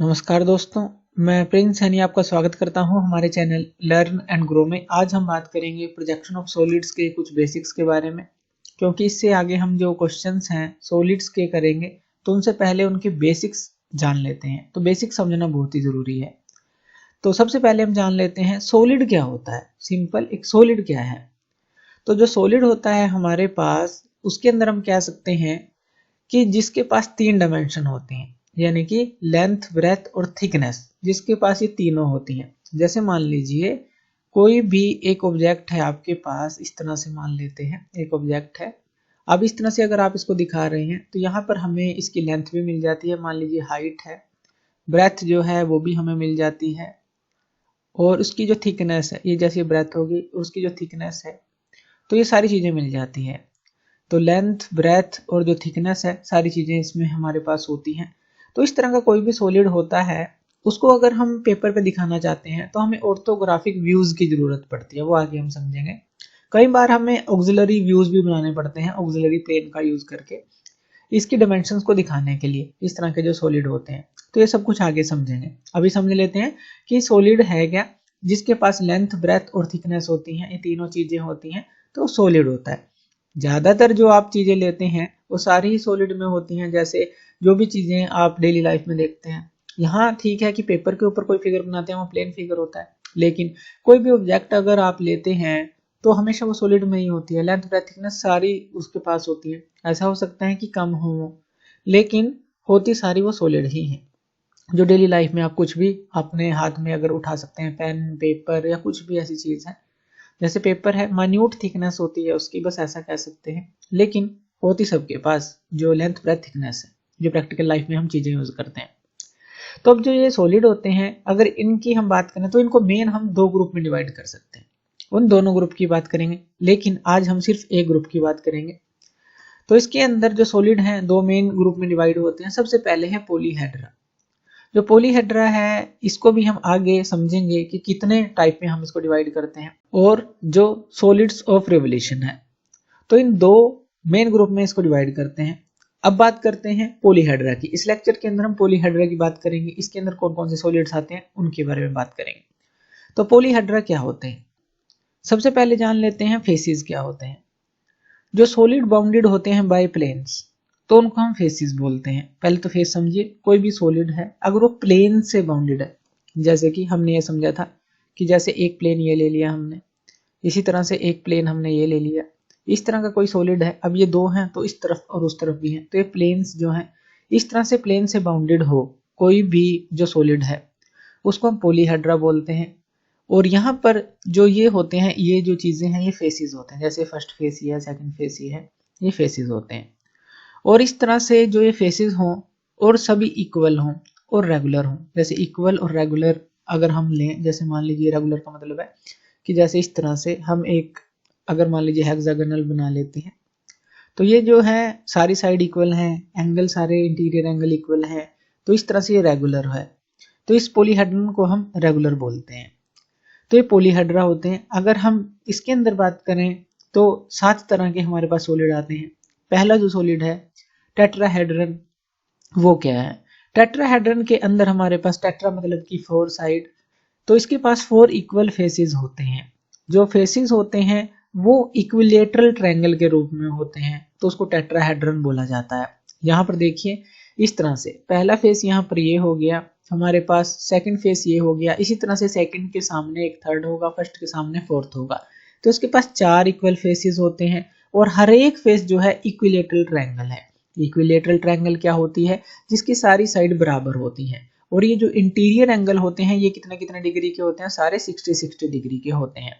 नमस्कार दोस्तों, मैं प्रिंस सैनी आपका स्वागत करता हूं हमारे चैनल लर्न एंड ग्रो में। आज हम बात करेंगे प्रोजेक्शन ऑफ सॉलिड्स के कुछ बेसिक्स के बारे में, क्योंकि इससे आगे हम जो क्वेश्चंस हैं सॉलिड्स के करेंगे तो उनसे पहले उनके बेसिक्स जान लेते हैं। तो बेसिक्स समझना बहुत ही ज़रूरी है। तो सबसे पहले हम जान लेते हैं सॉलिड क्या होता है। सिंपल, एक सॉलिड क्या है। तो जो सॉलिड होता है हमारे पास, उसके अंदर हम कह सकते हैं कि जिसके पास 3 डायमेंशन होते हैं, यानी कि लेंथ, ब्रेथ और थिकनेस, जिसके पास ये तीनों होती हैं। जैसे मान लीजिए कोई भी एक ऑब्जेक्ट है आपके पास, इस तरह से मान लेते हैं एक ऑब्जेक्ट है। अब इस तरह से अगर आप इसको दिखा रहे हैं तो यहाँ पर हमें इसकी लेंथ भी मिल जाती है, मान लीजिए हाइट है, ब्रेथ जो है वो भी हमें मिल जाती है, और उसकी जो थिकनेस है, ये जैसी ब्रेथ होगी उसकी जो थिकनेस है, तो ये सारी चीज़ें मिल जाती हैं। तो लेंथ, ब्रेथ और जो थिकनेस है, सारी चीज़ें इसमें हमारे पास होती हैं। तो इस तरह का कोई भी सॉलिड होता है, उसको अगर हम पेपर पे दिखाना चाहते हैं तो हमें ऑर्थोग्राफिक व्यूज़ की ज़रूरत पड़ती है, वो आगे हम समझेंगे। कई बार हमें ऑक्सिलरी व्यूज़ भी बनाने पड़ते हैं, ऑक्सिलरी प्लेन का यूज़ करके इसकी डायमेंशंस को दिखाने के लिए, इस तरह के जो सॉलिड होते हैं। तो ये सब कुछ आगे समझेंगे। अभी समझ लेते हैं कि सॉलिड है क्या। जिसके पास लेंथ, ब्रेथ और थिकनेस होती हैं, ये तीनों चीज़ें होती हैं, तो सॉलिड होता है। ज़्यादातर जो आप चीज़ें लेते हैं वो सारी ही सॉलिड में होती हैं। जैसे जो भी चीज़ें आप डेली लाइफ में देखते हैं, यहाँ ठीक है कि पेपर के ऊपर कोई फिगर बनाते हैं वो प्लेन फिगर होता है, लेकिन कोई भी ऑब्जेक्ट अगर आप लेते हैं तो हमेशा वो सॉलिड में ही होती है। लेंथ, ब्रेथ, थिकनेस सारी उसके पास होती है। ऐसा हो सकता है कि कम हो, लेकिन होती सारी वो सॉलिड ही है। जो डेली लाइफ में आप कुछ भी अपने हाथ में अगर उठा सकते हैं, पेन, पेपर या कुछ भी ऐसी चीज़ है। जैसे पेपर है, माइन्यूट थिकनेस होती है उसकी, बस ऐसा कह सकते हैं, लेकिन होती सबके पास जो लेंथ, ब्रेथ, थिकनेस है, जो प्रैक्टिकल लाइफ में हम चीज़ें यूज़ करते हैं। तो अब जो ये सॉलिड होते हैं, अगर इनकी हम बात करें तो इनको मेन हम 2 ग्रुप में डिवाइड कर सकते हैं। उन दोनों ग्रुप की बात करेंगे, लेकिन आज हम सिर्फ एक ग्रुप की बात करेंगे। तो इसके अंदर जो सॉलिड हैं 2 मेन ग्रुप में डिवाइड होते हैं। सबसे पहले है पॉलीहेड्रा। जो पॉलीहेड्रा है इसको भी हम आगे समझेंगे कि कितने टाइप में हम इसको डिवाइड करते हैं। और जो सॉलिड्स ऑफ रिवोल्यूशन है, तो इन 2 मेन ग्रुप में इसको डिवाइड करते हैं। अब बात करते हैं पॉलीहेड्रा की। इस लेक्चर के अंदर हम पॉलीहेड्रा की बात करेंगे। इसके अंदर कौन कौन से सॉलिड्स आते हैं उनके बारे में बात करेंगे। तो पॉलीहेड्रा क्या होते हैं, सबसे पहले जान लेते हैं फेसिस क्या होते हैं। जो सॉलिड बाउंडेड होते हैं बाय प्लेन्स, तो उनको हम फेसिस बोलते हैं। पहले तो फेस समझिए, कोई भी सॉलिड है अगर वो प्लेन से बाउंडेड है, जैसे कि हमने ये समझा था कि जैसे एक प्लेन ये ले लिया हमने, इसी तरह से एक प्लेन हमने ये ले लिया, इस तरह का कोई सॉलिड है। अब ये 2 हैं तो इस तरफ और उस तरफ भी हैं, तो ये प्लेन्स जो हैं, इस तरह से प्लेन से बाउंडेड हो कोई भी जो सॉलिड है, उसको हम पॉलीहेड्रा बोलते हैं। और यहाँ पर जो ये होते हैं, ये जो चीज़ें हैं, ये फेसिस होते हैं। जैसे फर्स्ट फेस ये है, सेकंड फेस ये है, ये फेसिस होते हैं। और इस तरह से जो ये फेसिस हों और सभी इक्वल हों और रेगुलर हों। जैसे इक्वल और रेगुलर अगर हम लें, जैसे मान लीजिए रेगुलर का मतलब है कि जैसे इस तरह से हम एक, अगर मान लीजिए हेक्सागोनल बना लेते हैं, तो ये जो है सारी साइड इक्वल हैं, एंगल सारे इंटीरियर एंगल इक्वल हैं, तो इस तरह से ये रेगुलर है। तो इस पॉलीहेड्रन को हम रेगुलर बोलते हैं। तो ये पॉलीहेड्रा होते हैं। अगर हम इसके अंदर बात करें तो 7 तरह के हमारे पास सॉलिड आते हैं। पहला जो सॉलिड है टेट्राहेड्रन, वो क्या है। टेट्राहेड्रन के अंदर हमारे पास, टेट्रा मतलब कि 4 साइड, तो इसके पास 4 इक्वल फेसेस होते हैं। जो फेसेस होते हैं वो इक्विलेटरल ट्रायंगल के रूप में होते हैं, तो उसको टेट्राहेड्रन बोला जाता है। यहाँ पर देखिए इस तरह से पहला फेस यहाँ पर ये हो गया हमारे पास, सेकंड फेस ये हो गया, इसी तरह से सेकंड के सामने एक थर्ड होगा, फर्स्ट के सामने फोर्थ होगा। तो इसके पास 4 इक्वल फेसेस होते हैं और हर एक फेस जो है इक्विलेटरल ट्रायंगल है। इक्विलेटरल ट्रायंगल क्या होती है, जिसकी सारी साइड बराबर होती हैं। और ये जो इंटीरियर एंगल होते हैं ये कितने कितने डिग्री के होते हैं, सारे 60 डिग्री के होते हैं।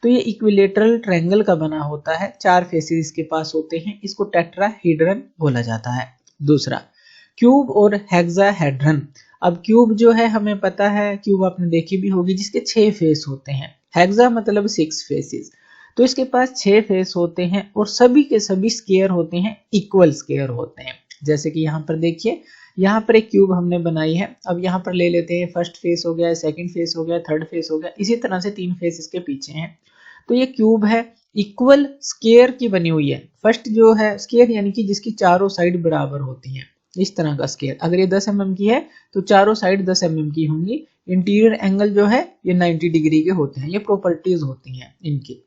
तो ये इक्विलेटरल ट्रायंगल का बना होता है, 4 फेसेस इसके पास होते हैं, इसको टेट्राहेड्रन बोला जाता है। दूसरा क्यूब और हेक्साहेड्रन। अब क्यूब जो है हमें पता है, क्यूब आपने देखी भी होगी, जिसके 6 फेस होते हैं। हेक्सा मतलब 6 फेसेस, तो इसके पास 6 फेस होते हैं और सभी के सभी स्क्वायर होते हैं, इक्वल स्क्वायर होते हैं। जैसे कि यहाँ पर देखिए, यहाँ पर एक क्यूब हमने बनाई है। अब यहाँ पर ले लेते हैं, फर्स्ट फेस हो गया, सेकंड फेस हो गया, थर्ड फेस हो गया, इसी तरह से 3 फेस इसके पीछे हैं। तो ये क्यूब है, इक्वल स्क्वायर की बनी हुई है। फर्स्ट जो है स्क्वायर यानी कि जिसकी चारों साइड बराबर होती हैं, इस तरह का स्केयर। अगर ये 10 mm की है तो चारों साइड 10 mm की होंगी। इंटीरियर एंगल जो है ये 90 डिग्री के होते हैं। ये प्रॉपर्टीज होती हैं इनकी।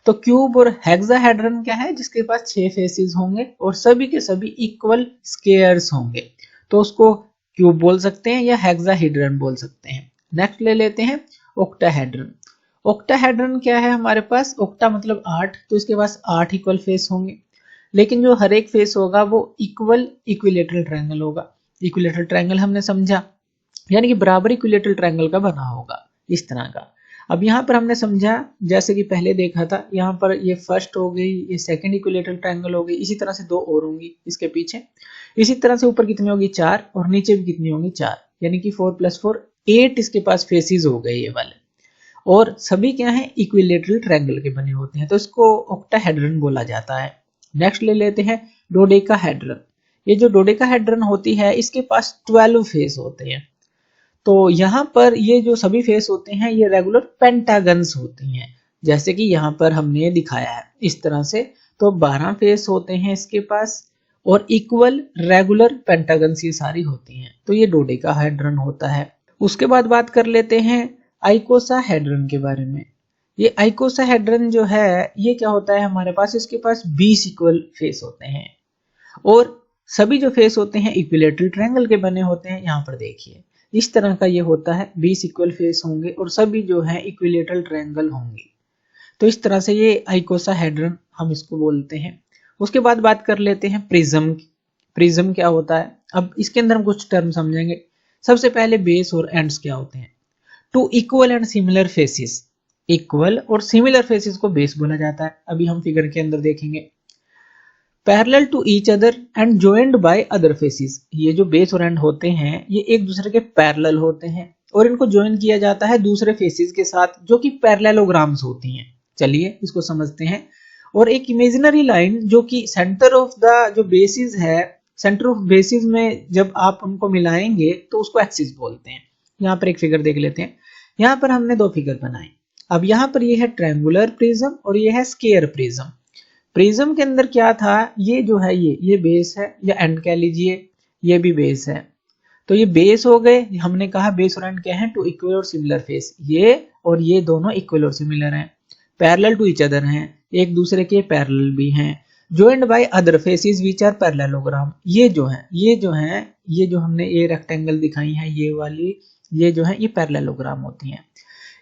तो क्यूब और हेक्साहेड्रन क्या है, जिसके पास 6 फेसेस होंगे और सभी के सभी इक्वल स्केयर्स होंगे, तो उसको क्यूब बोल सकते हैं या हेक्साहेड्रन बोल सकते हैं। नेक्स्ट ले लेते हैं ऑक्टाहेड्रन। ऑक्टाहेड्रन क्या है हमारे पास, ऑक्टा मतलब 8, तो इसके पास 8 इक्वल फेस होंगे, लेकिन जो हर एक फेस होगा वो इक्विलेटरल ट्रायंगल होगा। इक्विलेटरल ट्रायंगल हमने समझा, यानी कि बराबर इक्विलेटरल ट्रायंगल का बना होगा इस तरह का। अब यहाँ पर हमने समझा, जैसे कि पहले देखा था, यहाँ पर ये फर्स्ट हो गई, ये सेकंड इक्विलेटरल ट्रायंगल हो गई, इसी तरह से 2 और होंगी इसके पीछे। इसी तरह से ऊपर कितनी होगी 4 और नीचे भी कितनी होंगी 4, यानी कि 4 + 4 8 इसके पास फेसेस हो गए ये वाले, और सभी क्या है इक्विलेटरल ट्रायंगल के बने होते हैं, तो इसको ऑक्टाहेड्रन बोला जाता है। नेक्स्ट ले लेते हैं डोडेकाहेड्रन। ये जो डोडेकाहेड्रन होती है इसके पास 12 फेस होते हैं। तो यहाँ पर ये जो सभी फेस होते हैं ये रेगुलर पेंटागन्स होती हैं, जैसे कि यहाँ पर हमने दिखाया है इस तरह से। तो 12 फेस होते हैं इसके पास और इक्वल रेगुलर पेंटागन्स ये सारी होती हैं, तो ये डोडेकाहेड्रन होता है। उसके बाद बात कर लेते हैं आइकोसाहेड्रन के बारे में। ये आइकोसाहेड्रन जो है ये क्या होता है हमारे पास, इसके पास 20 इक्वल फेस होते हैं और सभी जो फेस होते हैं इक्विलेटरल ट्रायंगल के बने होते हैं। यहाँ पर देखिए इस तरह का ये होता है, 20 इक्वल फेस होंगे और सभी जो है इक्विलेटरल ट्रायंगल होंगे। तो इस तरह से ये आइकोसाहेड्रन हम इसको बोलते हैं। उसके बाद बात कर लेते हैं प्रिज्म। प्रिज्म क्या होता है, अब इसके अंदर हम कुछ टर्म समझेंगे। सबसे पहले बेस और एंड्स क्या होते हैं। Two equal and similar faces, equal और सिमिलर फेसेस को बेस बोला जाता है। अभी हम फिगर के अंदर देखेंगे। Parallel to each other and joined by other faces, ये जो बेस और एंड होते हैं ये एक दूसरे के पैरेलल होते हैं और इनको ज्वाइन किया जाता है दूसरे फेसेस के साथ जो कि पैरेललोग्राम्स होती हैं। चलिए इसको समझते हैं। और एक इमेजिनरी लाइन जो कि सेंटर ऑफ द जो बेसिस है, सेंटर ऑफ बेसिस में जब आप उनको मिलाएंगे तो उसको एक्सिस बोलते हैं। यहाँ पर एक फिगर देख लेते हैं। यहाँ पर हमने 2 फिगर बनाए। अब यहाँ पर ये है ट्रायंगुलर प्रिज्म और ये है स्क्वायर प्रिज्म। प्रिज्म के अंदर क्या था, ये जो है ये बेस है या एंड कह लीजिए, ये भी बेस है। तो ये बेस हो गए, हमने कहा बेस और एंड क्या है, टू इक्वल और सिमिलर फेस, ये और ये दोनों इक्वल और सिमिलर हैं, पैरेलल टू ईच अदर हैं, एक दूसरे के पैरेलल भी हैं, joined by other faces which are parallelogram. ये जो हमने ये रेक्टेंगल दिखाई है ये वाली, ये जो है ये पैरेललोग्राम होती हैं,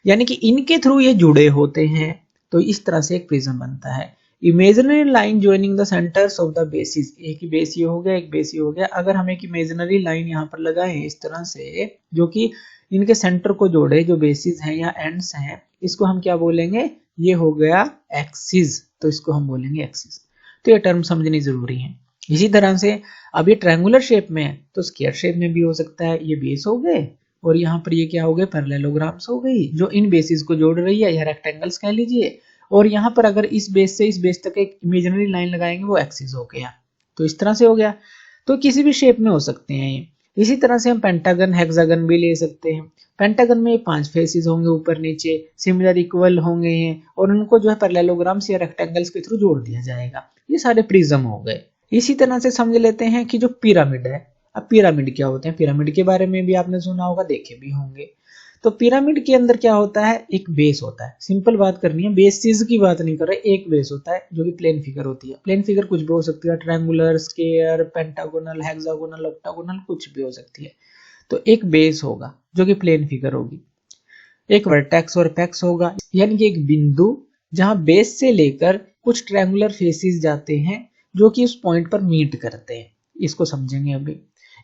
यानी कि इनके थ्रू ये जुड़े होते हैं। तो इस तरह से एक प्रिज्म बनता है। Imaginary line joining the centres of the basis, एक ही बेस ये हो गया, एक बेस ये हो गया। अगर हम एक इमेजिनरी लाइन यहाँ पर लगाएं इस तरह से जो कि इनके सेंटर को जोड़े, जो बेसिस हैं या एंड्स हैं, इसको हम क्या बोलेंगे, ये हो गया एक्सिस, तो इसको हम बोलेंगे एक्सिस। तो ये टर्म समझनी जरूरी है। इसी तरह से अब ये ट्रायंगुलर शेप में है तो स्क्वायर शेप में भी हो सकता है। ये बेस हो गए और यहाँ पर ये क्या हो गए, पैरेललोग्राम्स हो गई जो इन बेसिस को जोड़ रही है, या रेक्टेंगल्स कह लीजिए। और यहाँ पर अगर इस बेस से इस बेस तक एक इमेजिनरी लाइन लगाएंगे वो एक्सिस हो गया। तो इस तरह से हो गया। तो किसी भी शेप में हो सकते हैं ये। इसी तरह से हम पेंटागन हेक्सागन भी ले सकते हैं। पेंटागन में 5 फेसेस होंगे ऊपर नीचे, सिमिलर इक्वल होंगे और उनको जो है पैरेललोग्राम्स या रेक्टेंगल्स के थ्रू जोड़ दिया जाएगा। ये सारे प्रिज्म हो गए। इसी तरह से समझ लेते हैं कि जो पिरामिड है। अब पिरामिड क्या होते हैं, पिरामिड के बारे में भी आपने सुना होगा, देखे भी होंगे। तो पिरामिड के अंदर क्या होता है, एक बेस होता है। सिंपल बात करनी है, बेसिस की बात नहीं कर रहे, एक बेस होता है जो कि प्लेन फिगर होती है। प्लेन फिगर कुछ भी हो सकती है, triangular, square, pentagonal, hexagonal, octagonal, कुछ भी हो सकती है। तो एक बेस होगा जो कि प्लेन फिगर होगी, एक वर्टेक्स और एपेक्स होगा, यानी कि एक बिंदु जहां बेस से लेकर कुछ ट्रायंगुलर फेसेस जाते हैं जो कि उस पॉइंट पर मीट करते हैं। इसको समझेंगे अभी।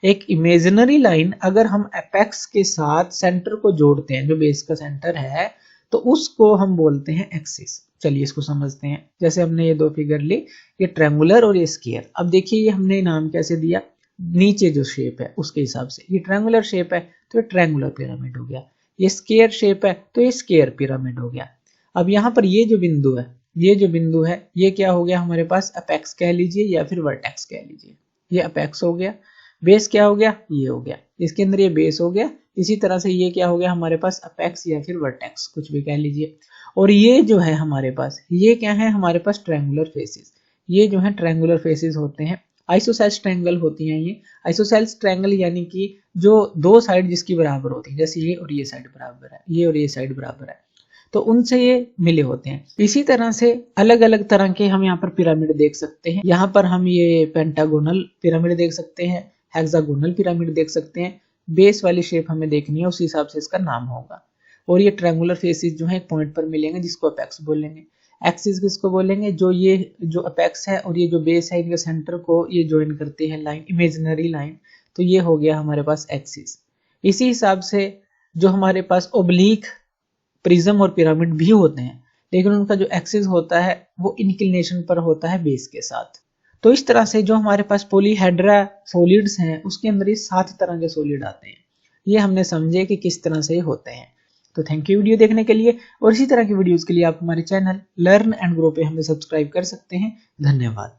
एक इमेजिनरी लाइन अगर हम एपेक्स के साथ सेंटर को जोड़ते हैं, जो बेस का सेंटर है, तो उसको हम बोलते हैं एक्सिस। चलिए इसको समझते हैं। जैसे हमने ये 2 फिगर ली, ये ट्रायंगुलर और ये स्क्वायर। अब देखिए ये हमने नाम कैसे दिया, नीचे जो शेप है उसके हिसाब से। ये ट्रायंगुलर शेप है तो ये ट्रायंगुलर पिरामिड हो गया, ये स्क्वायर शेप है तो ये स्क्वायर पिरामिड हो गया। अब यहाँ पर ये जो बिंदु है, ये क्या हो गया हमारे पास, एपेक्स कह लीजिए या फिर वर्टेक्स कह लीजिए। ये एपेक्स हो गया। बेस क्या हो गया, ये हो गया, इसके अंदर ये बेस हो गया। इसी तरह से ये क्या हो गया हमारे पास, एपेक्स या फिर वर्टेक्स, कुछ भी कह लीजिए। और ये जो है हमारे पास, ये क्या है हमारे पास, ट्रायंगुलर फेसेस। ये जो है ट्रायंगुलर फेसेस होते हैं आइसोसेल्स ट्रायंगल होती हैं ये। आइसोसेल्स ट्रायंगल यानी कि जो दो साइड जिसकी बराबर होती है, जैसे ये और ये साइड बराबर है, ये और ये साइड बराबर है, तो उनसे ये मिले होते हैं। इसी तरह से अलग अलग तरह के हम यहाँ पर पिरामिड देख सकते हैं। यहाँ पर हम ये पेंटागोनल पिरामिड देख सकते हैं, हेक्सागोनल पिरामिड देख सकते हैं। बेस वाली शेप हमें देखनी है, उस हिसाब से इसका नाम होगा। और ये ट्रायंगुलर फेसेस जो है एक पॉइंट पर मिलेंगे जिसको अपेक्स बोलेंगे। एक्सिस किसको बोलेंगे, जो ये जो अपेक्स है और ये जो बेस है, इनके सेंटर को ये ज्वाइन करते हैं लाइन, इमेजिनरी लाइन, तो ये हो गया हमारे पास एक्सिस। इसी हिसाब से जो हमारे पास ओब्लीक प्रिज्म और पिरामिड भी होते हैं, लेकिन उनका जो एक्सिस होता है वो इंक्लिनेशन पर होता है बेस के साथ। तो इस तरह से जो हमारे पास पॉलीहेड्रा सॉलिड्स हैं उसके अंदर ये 7 तरह के सॉलिड आते हैं। ये हमने समझे कि किस तरह से होते हैं। तो थैंक यू वीडियो देखने के लिए, और इसी तरह की वीडियोस के लिए आप हमारे चैनल लर्न एंड ग्रो पे हमें सब्सक्राइब कर सकते हैं। धन्यवाद।